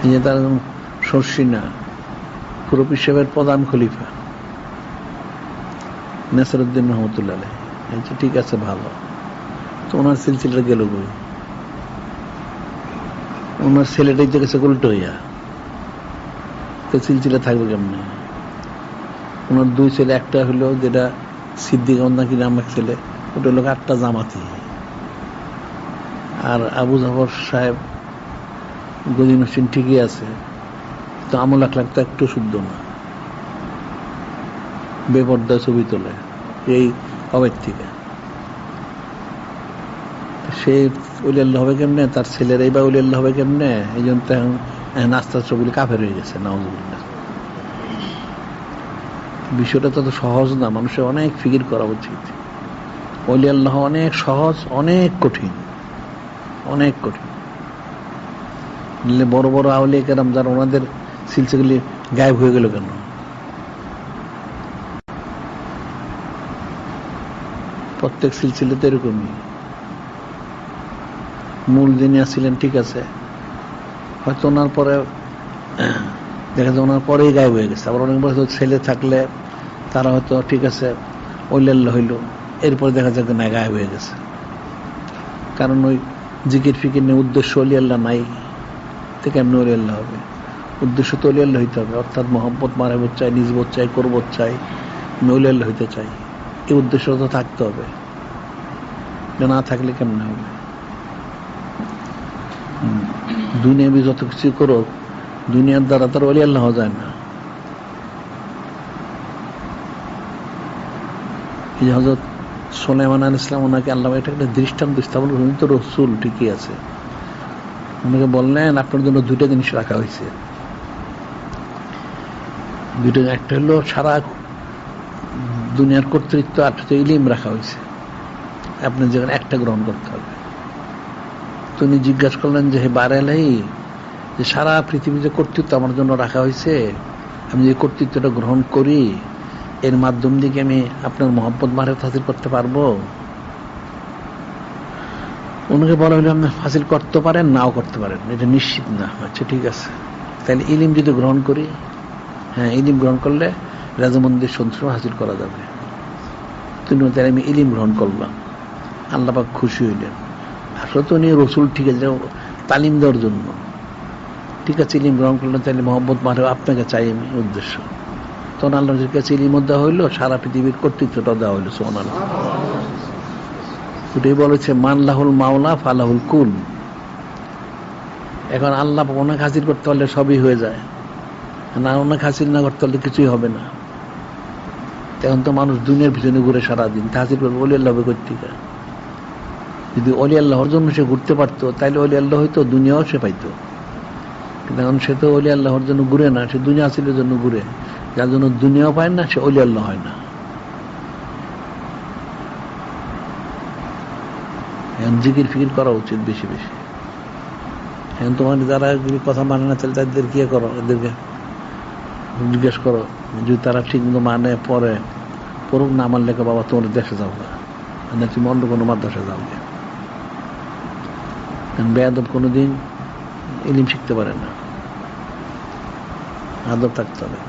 এই যে তার শর্ষিনা পুরো সাহেবের প্রধান খলিফা নাসিরউদ্দিন রহমতুল্লাহ আলাইহি, ঠিক আছে ভালো, তো ওনার সিলসিলাটা গেল কই? ওনার ছেলেটাই তো গেছে উল্টো হইয়া, তো সিলসিলা থাকবে কেমনে? ওনার দুই ছেলে, একটা হলো যেটা সিদ্দিক নাকি নামের ছেলে, ওটা হলো আটটা জামাতি, আর আবু জাফর সাহেব গদিন হোসেন ঠিকই আছে, তো আমল আখলাক তো একটু শুদ্ধ না, বেপর্দা ছবি তোলে এই কবের থেকে। সে ওলি আল্লাহ হবে কেমনে? তার ছেলেরাই বা ওলি আল্লাহ হবে কেমনে? এই জন্য তো এখন আস্তে আস্তে ওগুলি কাফের হয়ে গেছে, নাউজুবিল্লাহ। বিষয়টা তত সহজ না, মানুষের অনেক ফিকির করা উচিত। ওলি আল্লাহ অনেক সহজ, অনেক কঠিন, অনেক কঠিন। বড় বড় আউলিয়া কেরাম যারা, ওনাদের সিলসিলাগুলি গায়েব হয়ে গেল কেন? প্রত্যেক সিলসিলাতে এরকমই, মূল যিনি আসছিলেন ঠিক আছে, হয়তো ওনার পরে দেখা যায় ওনার পরেই গায়েব হয়ে গেছে। আবার অনেক বছর ছেলে থাকলে তারা হয়তো ঠিক আছে ওলি আল্লাহ হইল, এরপরে দেখা যায় না গায়েব হয়ে গেছে। কারণ ওই জিকির ফিকির নিয়ে উদ্দেশ্য ওলি আল্লাহ নাই, তো কেমনি ওলি আল্লাহ হবে? উদ্দেশ্য তো ওলি আল্লাহ হইতে হবে, অর্থাৎ মহব্বত মারাবত চাই, নিজবত চাই, করবত চাই, ওলি আল্লাহ হইতে চাই, এই উদ্দেশ্য তো থাকতে হবে, না থাকলে কেমনে হবে? দুনিয়াবি যত কিছু করো, দুনিয়ার দ্বারা তার ওলি আল্লাহ হওয়া যায় না। এই যে হযরত সুলাইমান আলাইহিস সালাম, ওনাকে আল্লাহ এটা একটা দৃষ্টান্ত স্থাপন করেন, তো রসুল ঠিকই আছে, ওনাকে বললেন আপনার জন্য দুইটা জিনিস রাখা হয়েছে, দুইটা, একটা হলো সারা দুনিয়ার কর্তৃত্ব, আর একটা ইলম রাখা হয়েছে, আপনি যেখানে একটা গ্রহণ করতে হবে। তিনি জিজ্ঞাসা করলেন যে হে বারেলাই, যে সারা পৃথিবীতে কর্তৃত্ব আমার জন্য রাখা হয়েছে, আমি যে কর্তৃত্বটা গ্রহণ করি, এর মাধ্যম দিয়ে আমি আপনার মহব্বত মারিফত হাসিল করতে পারবো? ওনাকে বলা হলো আপনি হাসিল করতে পারেন, নাও করতে পারেন, এটা নিশ্চিত না। আচ্ছা ঠিক আছে, তাহলে ইলিম যদি গ্রহণ করি, হ্যাঁ ইলিম গ্রহণ করলে রাজমন্দির সন্তুষ্ট হাসিল করা যাবে। তিনি তাহলে আমি ইলিম গ্রহণ করলাম, আল্লাহ পাক খুশি হইলেন। আসলে তো উনি রসুল ঠিক আছে তালিম দেওয়ার জন্য, ঠিক আছে ইলিম গ্রহণ করলেন, তাহলে মোহাম্মদ মারে আপনাকে চাই আমি, উদ্দেশ্য। তখন আল্লাহর কাছে ইলিম দেওয়া হইলো, সারা পৃথিবীর কর্তৃত্বটা দেওয়া হইলো। সুবহানাল্লাহ। ওটাই বলেছে মানলাহুল মাওলা ফালাহুল কুল। এখন আল্লাহ অনেক হাসিল করতে পারলে সবই হয়ে যায়, না অনেক হাসিল না করতে পারলে কিছুই হবে না। এখন তো মানুষ দুনিয়ার পিছনে ঘুরে সারাদিন, হাসিল করবে অলি আল্লাহ হবে কর্তৃকা। যদি অলি আল্লাহর জন্য সে ঘুরতে পারতো, তাইলে অলি আল্লাহ হইতো, দুনিয়াও সে পাইতো। কিন্তু এখন সে তো অলি আল্লাহর জন্য ঘুরে না, সে দুনিয়া হাসিলের জন্য ঘুরে, যার জন্য দুনিয়াও পায় না, সে অলি আল্লাহ হয় না। এখন জিকির ফিকির করা উচিত বেশি বেশি। এখন তোমার যারা কথা মানে না, তাহলে তাদের কি করো, এদেরকে জিজ্ঞেস করো, যদি তারা ঠিক মতো মানে পরে পড়ুক, না আমার লেখা বাবা তোমার দেশে যাও না, তুমি অন্য কোনো মাদ্রাসা যাও না। বেয়াদব কোনোদিন ইলিম শিখতে পারে না, আদব থাকতে হবে।